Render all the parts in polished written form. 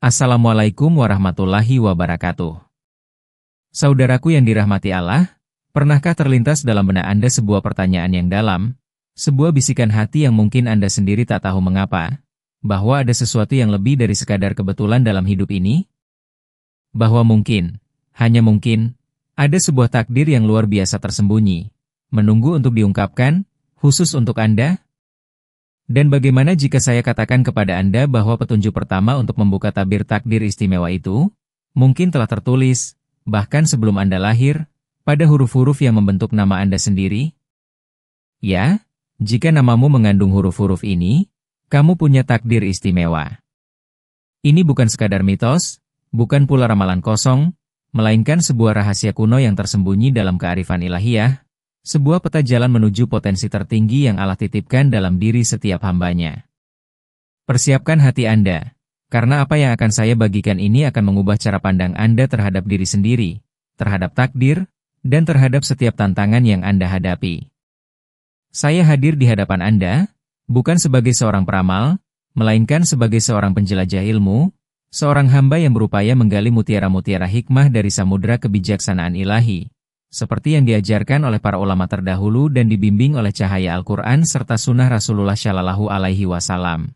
Assalamualaikum warahmatullahi wabarakatuh. Saudaraku yang dirahmati Allah, pernahkah terlintas dalam benak Anda sebuah pertanyaan yang dalam, sebuah bisikan hati yang mungkin Anda sendiri tak tahu mengapa, bahwa ada sesuatu yang lebih dari sekadar kebetulan dalam hidup ini? Bahwa mungkin, hanya mungkin, ada sebuah takdir yang luar biasa tersembunyi, menunggu untuk diungkapkan, khusus untuk Anda? Dan bagaimana jika saya katakan kepada Anda bahwa petunjuk pertama untuk membuka tabir takdir istimewa itu, mungkin telah tertulis, bahkan sebelum Anda lahir, pada huruf-huruf yang membentuk nama Anda sendiri? Ya, jika namamu mengandung huruf-huruf ini, kamu punya takdir istimewa. Ini bukan sekadar mitos, bukan pula ramalan kosong, melainkan sebuah rahasia kuno yang tersembunyi dalam kearifan ilahiyah, sebuah peta jalan menuju potensi tertinggi yang Allah titipkan dalam diri setiap hambanya. Persiapkan hati Anda, karena apa yang akan saya bagikan ini akan mengubah cara pandang Anda terhadap diri sendiri, terhadap takdir, dan terhadap setiap tantangan yang Anda hadapi. Saya hadir di hadapan Anda, bukan sebagai seorang peramal, melainkan sebagai seorang penjelajah ilmu, seorang hamba yang berupaya menggali mutiara-mutiara hikmah dari samudera kebijaksanaan ilahi, seperti yang diajarkan oleh para ulama terdahulu dan dibimbing oleh cahaya Al-Quran serta sunnah Rasulullah Shallallahu Alaihi Wasallam.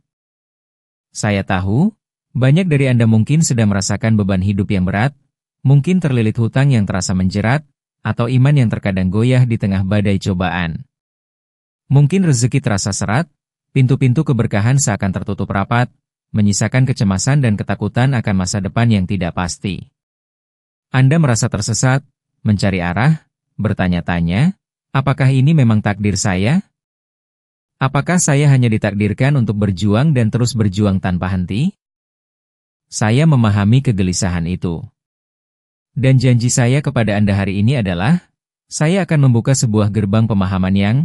Saya tahu, banyak dari Anda mungkin sedang merasakan beban hidup yang berat, mungkin terlilit hutang yang terasa menjerat, atau iman yang terkadang goyah di tengah badai cobaan. Mungkin rezeki terasa serat, pintu-pintu keberkahan seakan tertutup rapat, menyisakan kecemasan dan ketakutan akan masa depan yang tidak pasti. Anda merasa tersesat, mencari arah, bertanya-tanya, apakah ini memang takdir saya? Apakah saya hanya ditakdirkan untuk berjuang dan terus berjuang tanpa henti? Saya memahami kegelisahan itu. Dan janji saya kepada Anda hari ini adalah, saya akan membuka sebuah gerbang pemahaman yang,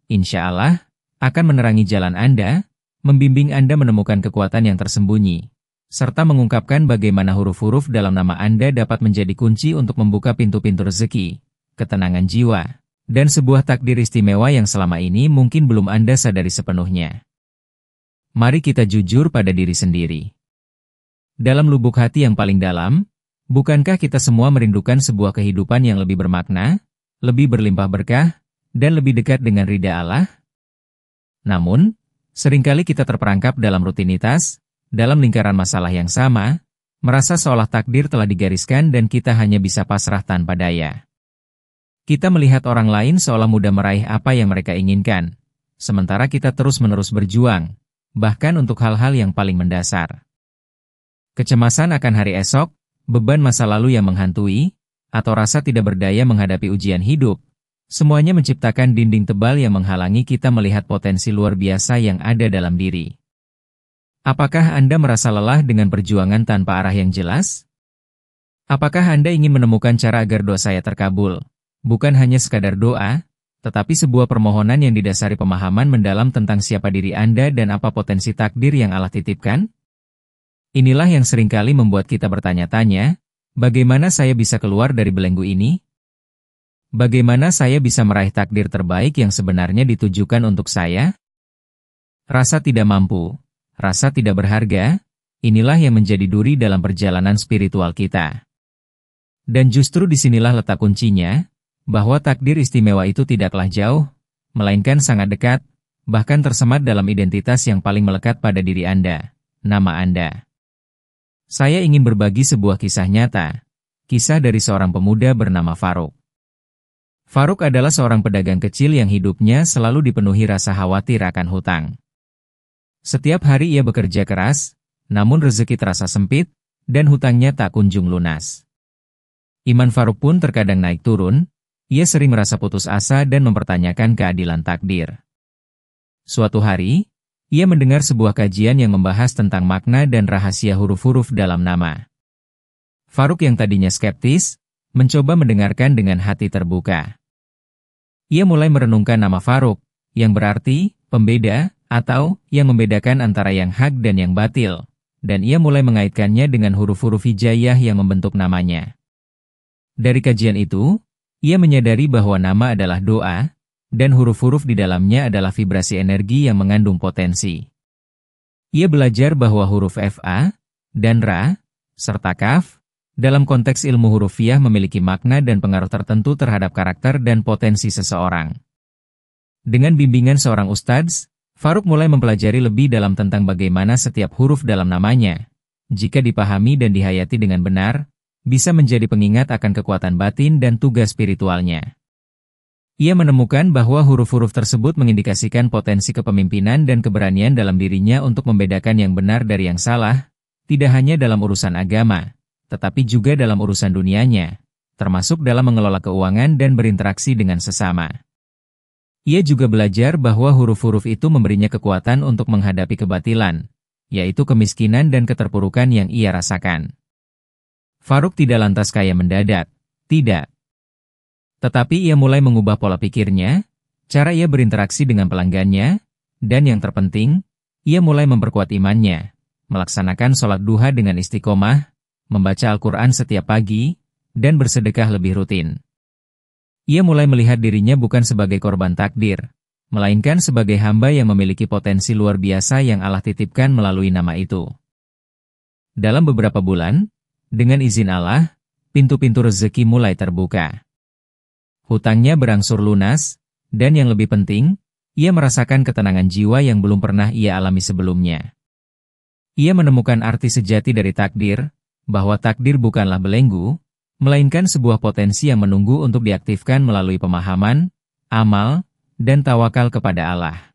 insya Allah, akan menerangi jalan Anda, membimbing Anda menemukan kekuatan yang tersembunyi, serta mengungkapkan bagaimana huruf-huruf dalam nama Anda dapat menjadi kunci untuk membuka pintu-pintu rezeki, ketenangan jiwa, dan sebuah takdir istimewa yang selama ini mungkin belum Anda sadari sepenuhnya. Mari kita jujur pada diri sendiri. Dalam lubuk hati yang paling dalam, bukankah kita semua merindukan sebuah kehidupan yang lebih bermakna, lebih berlimpah berkah, dan lebih dekat dengan ridha Allah? Namun, seringkali kita terperangkap dalam rutinitas, dalam lingkaran masalah yang sama, merasa seolah takdir telah digariskan dan kita hanya bisa pasrah tanpa daya. Kita melihat orang lain seolah mudah meraih apa yang mereka inginkan, sementara kita terus-menerus berjuang, bahkan untuk hal-hal yang paling mendasar. Kecemasan akan hari esok, beban masa lalu yang menghantui, atau rasa tidak berdaya menghadapi ujian hidup, semuanya menciptakan dinding tebal yang menghalangi kita melihat potensi luar biasa yang ada dalam diri. Apakah Anda merasa lelah dengan perjuangan tanpa arah yang jelas? Apakah Anda ingin menemukan cara agar doa saya terkabul? Bukan hanya sekadar doa, tetapi sebuah permohonan yang didasari pemahaman mendalam tentang siapa diri Anda dan apa potensi takdir yang Allah titipkan? Inilah yang seringkali membuat kita bertanya-tanya, bagaimana saya bisa keluar dari belenggu ini? Bagaimana saya bisa meraih takdir terbaik yang sebenarnya ditujukan untuk saya? Rasa tidak mampu, rasa tidak berharga, inilah yang menjadi duri dalam perjalanan spiritual kita. Dan justru disinilah letak kuncinya, bahwa takdir istimewa itu tidaklah jauh, melainkan sangat dekat, bahkan tersemat dalam identitas yang paling melekat pada diri Anda, nama Anda. Saya ingin berbagi sebuah kisah nyata, kisah dari seorang pemuda bernama Faruk. Faruk adalah seorang pedagang kecil yang hidupnya selalu dipenuhi rasa khawatir akan hutang. Setiap hari ia bekerja keras, namun rezeki terasa sempit, dan hutangnya tak kunjung lunas. Iman Faruk pun terkadang naik turun, ia sering merasa putus asa dan mempertanyakan keadilan takdir. Suatu hari, ia mendengar sebuah kajian yang membahas tentang makna dan rahasia huruf-huruf dalam nama. Faruk yang tadinya skeptis, mencoba mendengarkan dengan hati terbuka. Ia mulai merenungkan nama Faruk, yang berarti pembeda, atau yang membedakan antara yang hak dan yang batil, dan ia mulai mengaitkannya dengan huruf-huruf hijaiyah yang membentuk namanya. Dari kajian itu, ia menyadari bahwa nama adalah doa, dan huruf-huruf di dalamnya adalah vibrasi energi yang mengandung potensi. Ia belajar bahwa huruf FA, dan Ra, serta Kaf, dalam konteks ilmu hurufiah memiliki makna dan pengaruh tertentu terhadap karakter dan potensi seseorang. Dengan bimbingan seorang ustadz, Farouk mulai mempelajari lebih dalam tentang bagaimana setiap huruf dalam namanya, jika dipahami dan dihayati dengan benar, bisa menjadi pengingat akan kekuatan batin dan tugas spiritualnya. Ia menemukan bahwa huruf-huruf tersebut mengindikasikan potensi kepemimpinan dan keberanian dalam dirinya untuk membedakan yang benar dari yang salah, tidak hanya dalam urusan agama, tetapi juga dalam urusan dunianya, termasuk dalam mengelola keuangan dan berinteraksi dengan sesama. Ia juga belajar bahwa huruf-huruf itu memberinya kekuatan untuk menghadapi kebatilan, yaitu kemiskinan dan keterpurukan yang ia rasakan. Farouk tidak lantas kaya mendadak, tidak. Tetapi ia mulai mengubah pola pikirnya, cara ia berinteraksi dengan pelanggannya, dan yang terpenting, ia mulai memperkuat imannya, melaksanakan sholat duha dengan istiqomah, membaca Al-Quran setiap pagi, dan bersedekah lebih rutin. Ia mulai melihat dirinya bukan sebagai korban takdir, melainkan sebagai hamba yang memiliki potensi luar biasa yang Allah titipkan melalui nama itu. Dalam beberapa bulan, dengan izin Allah, pintu-pintu rezeki mulai terbuka. Hutangnya berangsur lunas, dan yang lebih penting, ia merasakan ketenangan jiwa yang belum pernah ia alami sebelumnya. Ia menemukan arti sejati dari takdir, bahwa takdir bukanlah belenggu, melainkan sebuah potensi yang menunggu untuk diaktifkan melalui pemahaman, amal, dan tawakal kepada Allah.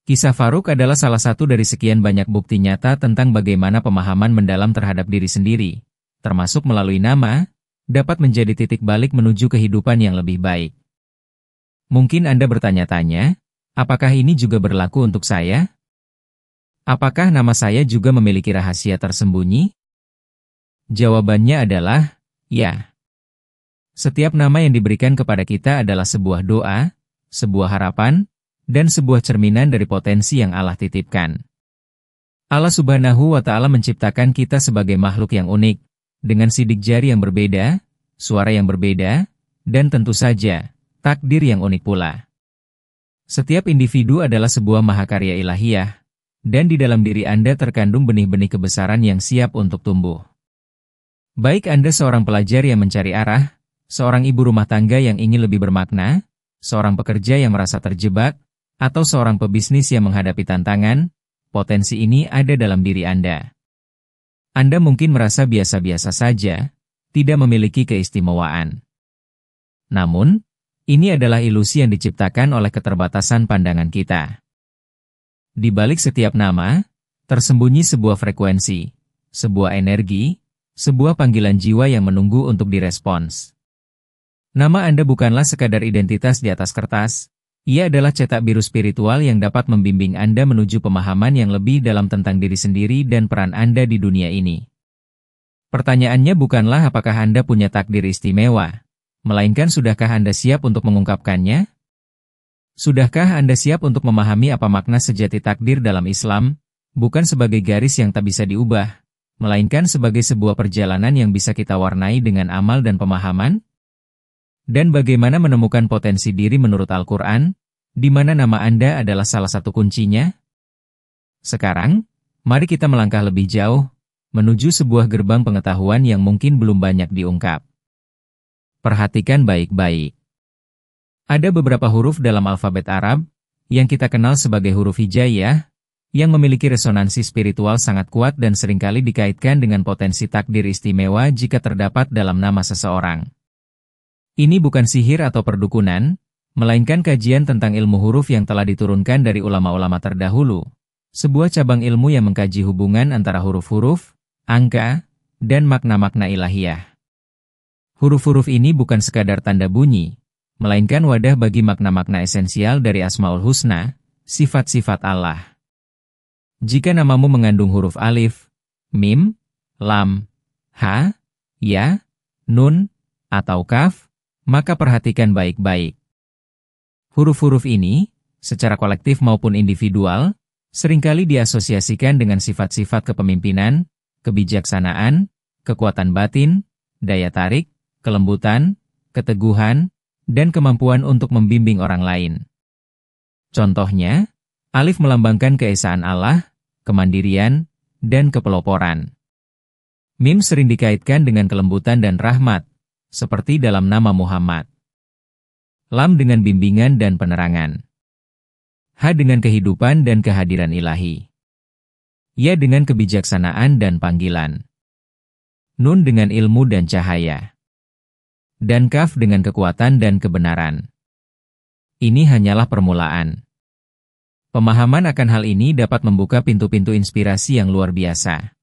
Kisah Farouk adalah salah satu dari sekian banyak bukti nyata tentang bagaimana pemahaman mendalam terhadap diri sendiri, termasuk melalui nama, dapat menjadi titik balik menuju kehidupan yang lebih baik. Mungkin Anda bertanya-tanya, apakah ini juga berlaku untuk saya? Apakah nama saya juga memiliki rahasia tersembunyi? Jawabannya adalah, ya. Setiap nama yang diberikan kepada kita adalah sebuah doa, sebuah harapan, dan sebuah cerminan dari potensi yang Allah titipkan. Allah Subhanahu wa Ta'ala menciptakan kita sebagai makhluk yang unik, dengan sidik jari yang berbeda, suara yang berbeda, dan tentu saja, takdir yang unik pula. Setiap individu adalah sebuah mahakarya ilahiyah, dan di dalam diri Anda terkandung benih-benih kebesaran yang siap untuk tumbuh. Baik Anda seorang pelajar yang mencari arah, seorang ibu rumah tangga yang ingin lebih bermakna, seorang pekerja yang merasa terjebak, atau seorang pebisnis yang menghadapi tantangan, potensi ini ada dalam diri Anda. Anda mungkin merasa biasa-biasa saja, tidak memiliki keistimewaan. Namun, ini adalah ilusi yang diciptakan oleh keterbatasan pandangan kita. Di balik setiap nama, tersembunyi sebuah frekuensi, sebuah energi, sebuah panggilan jiwa yang menunggu untuk direspons. Nama Anda bukanlah sekadar identitas di atas kertas, ia adalah cetak biru spiritual yang dapat membimbing Anda menuju pemahaman yang lebih dalam tentang diri sendiri dan peran Anda di dunia ini. Pertanyaannya bukanlah apakah Anda punya takdir istimewa, melainkan sudahkah Anda siap untuk mengungkapkannya? Sudahkah Anda siap untuk memahami apa makna sejati takdir dalam Islam, bukan sebagai garis yang tak bisa diubah, melainkan sebagai sebuah perjalanan yang bisa kita warnai dengan amal dan pemahaman? Dan bagaimana menemukan potensi diri menurut Al-Quran, di mana nama Anda adalah salah satu kuncinya? Sekarang, mari kita melangkah lebih jauh, menuju sebuah gerbang pengetahuan yang mungkin belum banyak diungkap. Perhatikan baik-baik. Ada beberapa huruf dalam alfabet Arab, yang kita kenal sebagai huruf hijaiyah, yang memiliki resonansi spiritual sangat kuat dan seringkali dikaitkan dengan potensi takdir istimewa jika terdapat dalam nama seseorang. Ini bukan sihir atau perdukunan, melainkan kajian tentang ilmu huruf yang telah diturunkan dari ulama-ulama terdahulu, sebuah cabang ilmu yang mengkaji hubungan antara huruf-huruf, angka, dan makna-makna ilahiyah. Huruf-huruf ini bukan sekadar tanda bunyi, melainkan wadah bagi makna-makna esensial dari Asmaul Husna, sifat-sifat Allah. Jika namamu mengandung huruf alif, mim, lam, ha, ya, nun, atau kaf, maka perhatikan baik-baik. Huruf-huruf ini, secara kolektif maupun individual, seringkali diasosiasikan dengan sifat-sifat kepemimpinan, kebijaksanaan, kekuatan batin, daya tarik, kelembutan, keteguhan, dan kemampuan untuk membimbing orang lain. Contohnya, alif melambangkan keesaan Allah, kemandirian, dan kepeloporan. Mim sering dikaitkan dengan kelembutan dan rahmat, seperti dalam nama Muhammad. Lam dengan bimbingan dan penerangan. Ha dengan kehidupan dan kehadiran ilahi. Ya dengan kebijaksanaan dan panggilan. Nun dengan ilmu dan cahaya. Dan Kaf dengan kekuatan dan kebenaran. Ini hanyalah permulaan. Pemahaman akan hal ini dapat membuka pintu-pintu inspirasi yang luar biasa.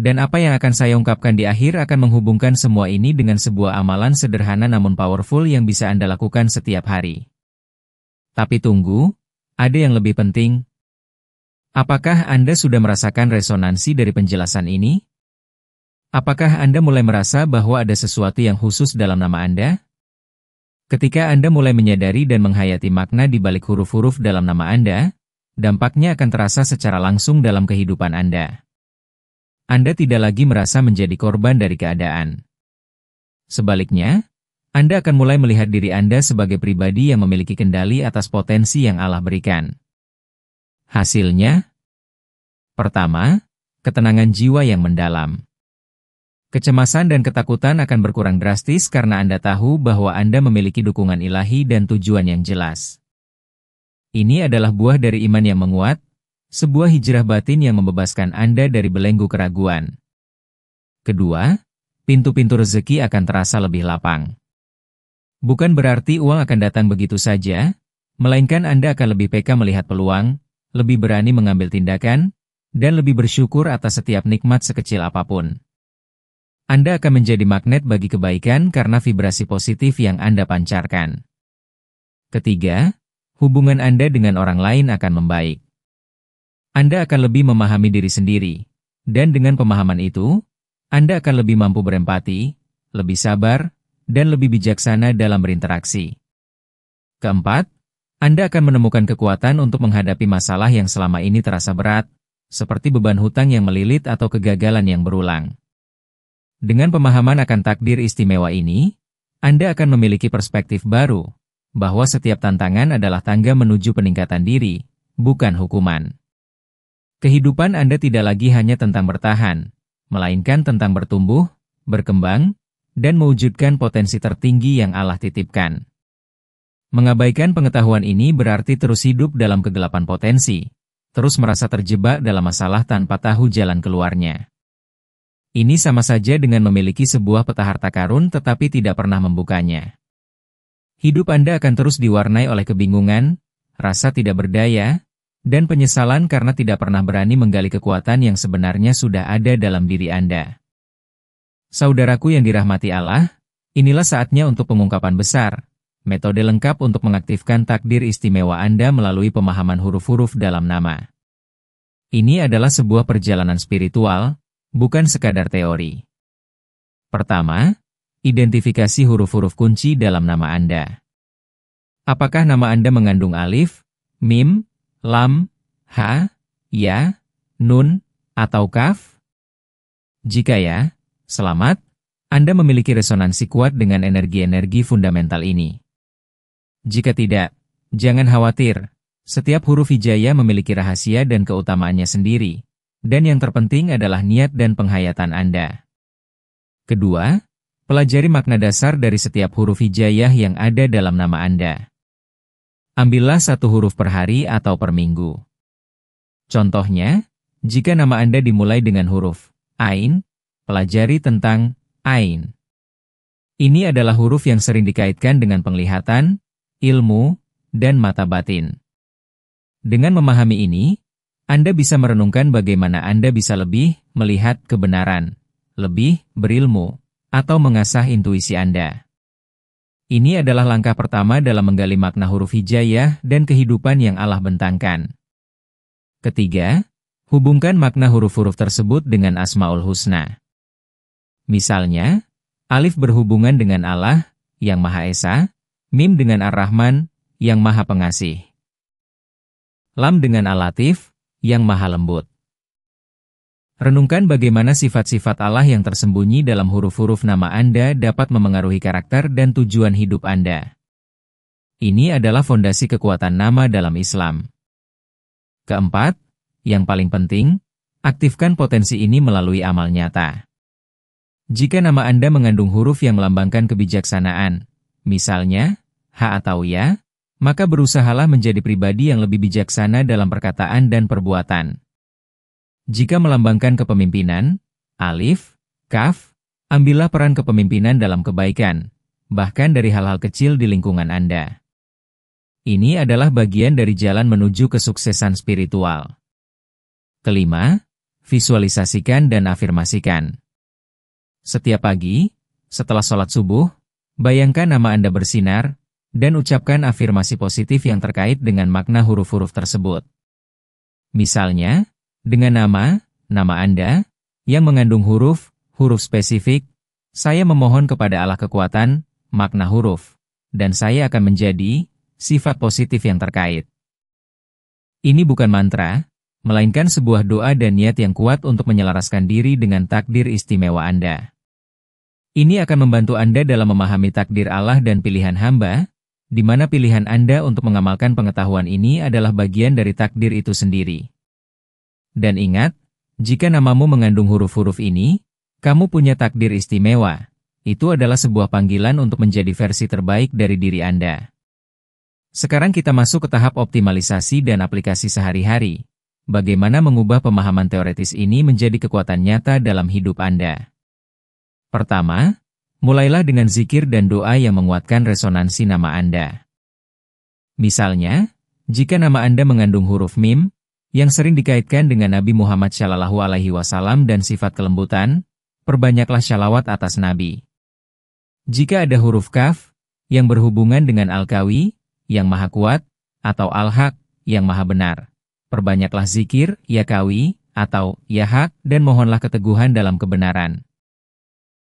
Dan apa yang akan saya ungkapkan di akhir akan menghubungkan semua ini dengan sebuah amalan sederhana namun powerful yang bisa Anda lakukan setiap hari. Tapi tunggu, ada yang lebih penting. Apakah Anda sudah merasakan resonansi dari penjelasan ini? Apakah Anda mulai merasa bahwa ada sesuatu yang khusus dalam nama Anda? Ketika Anda mulai menyadari dan menghayati makna di balik huruf-huruf dalam nama Anda, dampaknya akan terasa secara langsung dalam kehidupan Anda. Anda tidak lagi merasa menjadi korban dari keadaan. Sebaliknya, Anda akan mulai melihat diri Anda sebagai pribadi yang memiliki kendali atas potensi yang Allah berikan. Hasilnya, pertama, ketenangan jiwa yang mendalam. Kecemasan dan ketakutan akan berkurang drastis karena Anda tahu bahwa Anda memiliki dukungan ilahi dan tujuan yang jelas. Ini adalah buah dari iman yang menguat, sebuah hijrah batin yang membebaskan Anda dari belenggu keraguan. Kedua, pintu-pintu rezeki akan terasa lebih lapang. Bukan berarti uang akan datang begitu saja, melainkan Anda akan lebih peka melihat peluang, lebih berani mengambil tindakan, dan lebih bersyukur atas setiap nikmat sekecil apapun. Anda akan menjadi magnet bagi kebaikan karena vibrasi positif yang Anda pancarkan. Ketiga, hubungan Anda dengan orang lain akan membaik. Anda akan lebih memahami diri sendiri, dan dengan pemahaman itu, Anda akan lebih mampu berempati, lebih sabar, dan lebih bijaksana dalam berinteraksi. Keempat, Anda akan menemukan kekuatan untuk menghadapi masalah yang selama ini terasa berat, seperti beban hutang yang melilit atau kegagalan yang berulang. Dengan pemahaman akan takdir istimewa ini, Anda akan memiliki perspektif baru, bahwa setiap tantangan adalah tangga menuju peningkatan diri, bukan hukuman. Kehidupan Anda tidak lagi hanya tentang bertahan, melainkan tentang bertumbuh, berkembang, dan mewujudkan potensi tertinggi yang Allah titipkan. Mengabaikan pengetahuan ini berarti terus hidup dalam kegelapan potensi, terus merasa terjebak dalam masalah tanpa tahu jalan keluarnya. Ini sama saja dengan memiliki sebuah peta harta karun tetapi tidak pernah membukanya. Hidup Anda akan terus diwarnai oleh kebingungan, rasa tidak berdaya, dan penyesalan karena tidak pernah berani menggali kekuatan yang sebenarnya sudah ada dalam diri Anda. Saudaraku yang dirahmati Allah, inilah saatnya untuk pengungkapan besar, metode lengkap untuk mengaktifkan takdir istimewa Anda melalui pemahaman huruf-huruf dalam nama. Ini adalah sebuah perjalanan spiritual, bukan sekadar teori. Pertama, identifikasi huruf-huruf kunci dalam nama Anda. Apakah nama Anda mengandung alif, mim, lam, ha, ya, nun, atau kaf? Jika ya, selamat, Anda memiliki resonansi kuat dengan energi-energi fundamental ini. Jika tidak, jangan khawatir, setiap huruf hijaiyah memiliki rahasia dan keutamaannya sendiri. Dan yang terpenting adalah niat dan penghayatan Anda. Kedua, pelajari makna dasar dari setiap huruf hijaiyah yang ada dalam nama Anda. Ambillah satu huruf per hari atau per minggu. Contohnya, jika nama Anda dimulai dengan huruf Ain, pelajari tentang Ain. Ini adalah huruf yang sering dikaitkan dengan penglihatan, ilmu, dan mata batin. Dengan memahami ini, Anda bisa merenungkan bagaimana Anda bisa lebih melihat kebenaran, lebih berilmu, atau mengasah intuisi Anda. Ini adalah langkah pertama dalam menggali makna huruf hijaiyah dan kehidupan yang Allah bentangkan. Ketiga, hubungkan makna huruf-huruf tersebut dengan Asmaul Husna. Misalnya, alif berhubungan dengan Allah, yang Maha Esa, mim dengan Ar-Rahman, yang Maha Pengasih, lam dengan Al-Latif, yang Maha Lembut. Renungkan bagaimana sifat-sifat Allah yang tersembunyi dalam huruf-huruf nama Anda dapat memengaruhi karakter dan tujuan hidup Anda. Ini adalah fondasi kekuatan nama dalam Islam. Keempat, yang paling penting, Aktifkan potensi ini melalui amal nyata. Jika nama Anda mengandung huruf yang melambangkan kebijaksanaan, misalnya H atau Ya, maka berusahalah menjadi pribadi yang lebih bijaksana dalam perkataan dan perbuatan. Jika melambangkan kepemimpinan, Alif, Kaf, ambillah peran kepemimpinan dalam kebaikan, bahkan dari hal-hal kecil di lingkungan Anda. Ini adalah bagian dari jalan menuju kesuksesan spiritual. Kelima, visualisasikan dan afirmasikan. Setiap pagi, setelah sholat subuh, bayangkan nama Anda bersinar, dan ucapkan afirmasi positif yang terkait dengan makna huruf-huruf tersebut. Misalnya, dengan nama Anda, yang mengandung huruf spesifik, saya memohon kepada Allah kekuatan, makna huruf, dan saya akan menjadi sifat positif yang terkait. Ini bukan mantra, melainkan sebuah doa dan niat yang kuat untuk menyelaraskan diri dengan takdir istimewa Anda. Ini akan membantu Anda dalam memahami takdir Allah dan pilihan hamba, di mana pilihan Anda untuk mengamalkan pengetahuan ini adalah bagian dari takdir itu sendiri. Dan ingat, jika namamu mengandung huruf-huruf ini, kamu punya takdir istimewa. Itu adalah sebuah panggilan untuk menjadi versi terbaik dari diri Anda. Sekarang kita masuk ke tahap optimalisasi dan aplikasi sehari-hari. Bagaimana mengubah pemahaman teoretis ini menjadi kekuatan nyata dalam hidup Anda? Pertama, mulailah dengan zikir dan doa yang menguatkan resonansi nama Anda. Misalnya, jika nama Anda mengandung huruf mim, yang sering dikaitkan dengan Nabi Muhammad SAW dan sifat kelembutan, perbanyaklah shalawat atas Nabi. Jika ada huruf kaf, yang berhubungan dengan Al-Qawi, yang maha kuat, atau Al-Haq, yang maha benar, perbanyaklah zikir, ya Qawi, atau ya Haq, dan mohonlah keteguhan dalam kebenaran.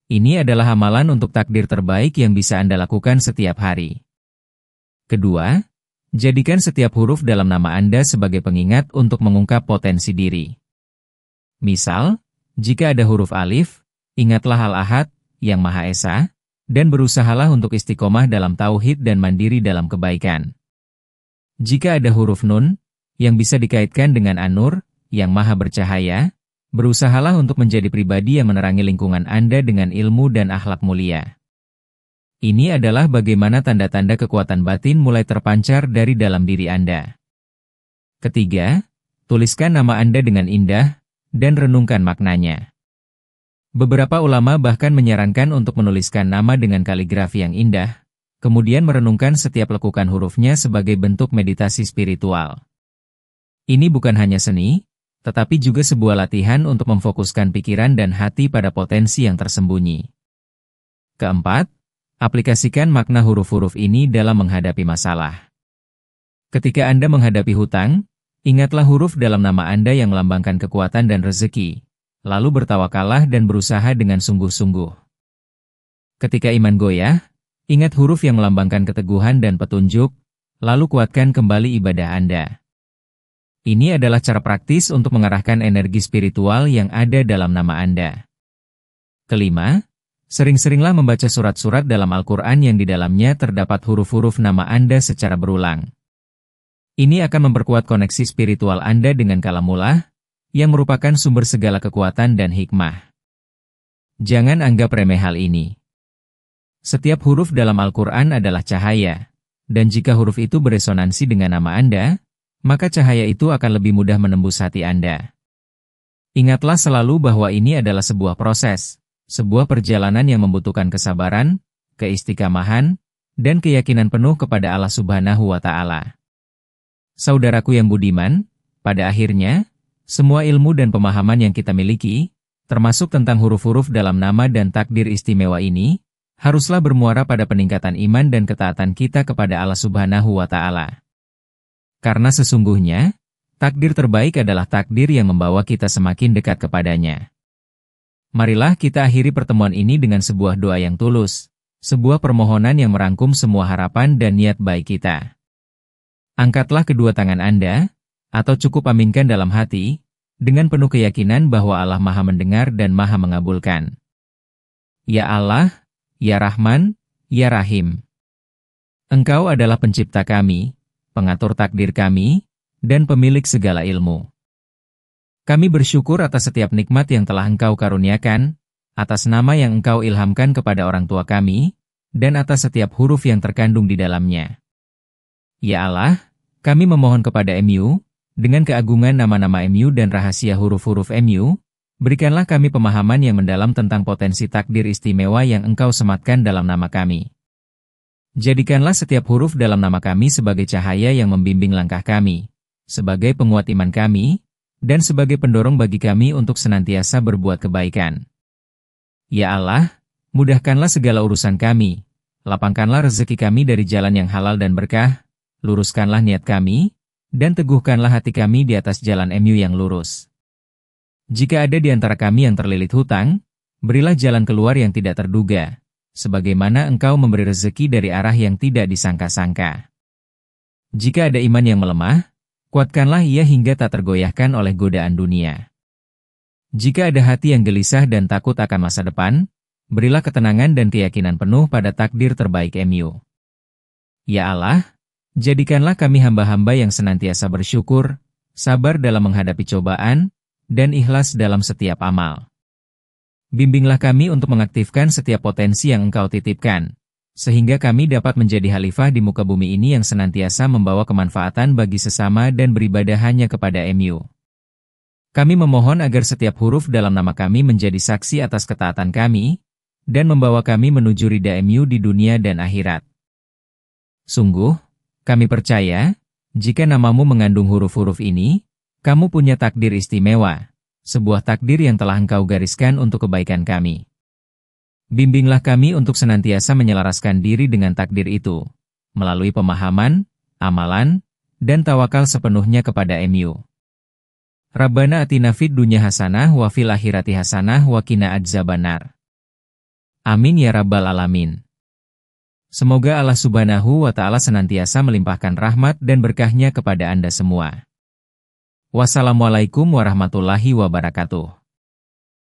Ini adalah amalan untuk takdir terbaik yang bisa Anda lakukan setiap hari. Kedua, jadikan setiap huruf dalam nama Anda sebagai pengingat untuk mengungkap potensi diri. Misal, jika ada huruf alif, ingatlah Al-Ahad, yang Maha Esa, dan berusahalah untuk istiqomah dalam tauhid dan mandiri dalam kebaikan. Jika ada huruf nun, yang bisa dikaitkan dengan An-Nur, yang maha bercahaya, berusahalah untuk menjadi pribadi yang menerangi lingkungan Anda dengan ilmu dan akhlak mulia. Ini adalah bagaimana tanda-tanda kekuatan batin mulai terpancar dari dalam diri Anda. Ketiga, tuliskan nama Anda dengan indah, dan renungkan maknanya. Beberapa ulama bahkan menyarankan untuk menuliskan nama dengan kaligrafi yang indah, kemudian merenungkan setiap lekukan hurufnya sebagai bentuk meditasi spiritual. Ini bukan hanya seni, tetapi juga sebuah latihan untuk memfokuskan pikiran dan hati pada potensi yang tersembunyi. Keempat, aplikasikan makna huruf-huruf ini dalam menghadapi masalah. Ketika Anda menghadapi hutang, ingatlah huruf dalam nama Anda yang melambangkan kekuatan dan rezeki, lalu bertawakallah dan berusaha dengan sungguh-sungguh. Ketika iman goyah, ingat huruf yang melambangkan keteguhan dan petunjuk, lalu kuatkan kembali ibadah Anda. Ini adalah cara praktis untuk mengarahkan energi spiritual yang ada dalam nama Anda. Kelima, sering-seringlah membaca surat-surat dalam Al-Quran yang di dalamnya terdapat huruf-huruf nama Anda secara berulang. Ini akan memperkuat koneksi spiritual Anda dengan kalamullah, yang merupakan sumber segala kekuatan dan hikmah. Jangan anggap remeh hal ini. Setiap huruf dalam Al-Quran adalah cahaya, dan jika huruf itu beresonansi dengan nama Anda, maka cahaya itu akan lebih mudah menembus hati Anda. Ingatlah selalu bahwa ini adalah sebuah proses, sebuah perjalanan yang membutuhkan kesabaran, keistiqamahan, dan keyakinan penuh kepada Allah Subhanahu wa Ta'ala. Saudaraku yang budiman, pada akhirnya, semua ilmu dan pemahaman yang kita miliki, termasuk tentang huruf-huruf dalam nama dan takdir istimewa ini, haruslah bermuara pada peningkatan iman dan ketaatan kita kepada Allah Subhanahu wa Ta'ala. Karena sesungguhnya, takdir terbaik adalah takdir yang membawa kita semakin dekat kepadanya. Marilah kita akhiri pertemuan ini dengan sebuah doa yang tulus, sebuah permohonan yang merangkum semua harapan dan niat baik kita. Angkatlah kedua tangan Anda, atau cukup aminkan dalam hati, dengan penuh keyakinan bahwa Allah Maha mendengar dan Maha mengabulkan. Ya Allah, Ya Rahman, Ya Rahim. Engkau adalah pencipta kami, pengatur takdir kami, dan pemilik segala ilmu. Kami bersyukur atas setiap nikmat yang telah Engkau karuniakan, atas nama yang Engkau ilhamkan kepada orang tua kami, dan atas setiap huruf yang terkandung di dalamnya. Ya Allah, kami memohon kepada MU, dengan keagungan nama-nama MU dan rahasia huruf-huruf MU, berikanlah kami pemahaman yang mendalam tentang potensi takdir istimewa yang Engkau sematkan dalam nama kami. Jadikanlah setiap huruf dalam nama kami sebagai cahaya yang membimbing langkah kami, sebagai penguat iman kami, dan sebagai pendorong bagi kami untuk senantiasa berbuat kebaikan. Ya Allah, mudahkanlah segala urusan kami, lapangkanlah rezeki kami dari jalan yang halal dan berkah, luruskanlah niat kami, dan teguhkanlah hati kami di atas jalan MU yang lurus. Jika ada di antara kami yang terlilit hutang, berilah jalan keluar yang tidak terduga, sebagaimana Engkau memberi rezeki dari arah yang tidak disangka-sangka. Jika ada iman yang melemah, kuatkanlah ia hingga tak tergoyahkan oleh godaan dunia. Jika ada hati yang gelisah dan takut akan masa depan, berilah ketenangan dan keyakinan penuh pada takdir terbaik MU. Ya Allah, jadikanlah kami hamba-hamba yang senantiasa bersyukur, sabar dalam menghadapi cobaan, dan ikhlas dalam setiap amal. Bimbinglah kami untuk mengaktifkan setiap potensi yang Engkau titipkan, sehingga kami dapat menjadi khalifah di muka bumi ini yang senantiasa membawa kemanfaatan bagi sesama dan beribadah hanya kepada MU. Kami memohon agar setiap huruf dalam nama kami menjadi saksi atas ketaatan kami, dan membawa kami menuju ridha MU di dunia dan akhirat. Sungguh, kami percaya, jika namamu mengandung huruf-huruf ini, kamu punya takdir istimewa, sebuah takdir yang telah Engkau gariskan untuk kebaikan kami. Bimbinglah kami untuk senantiasa menyelaraskan diri dengan takdir itu, melalui pemahaman, amalan, dan tawakal sepenuhnya kepada MU. Rabbana atina fid dunya hasanah wa fil akhirati hasanah wa qina adzabannar. Amin ya rabbal alamin. Semoga Allah Subhanahu wa Ta'ala senantiasa melimpahkan rahmat dan berkahnya kepada Anda semua. Wassalamualaikum warahmatullahi wabarakatuh.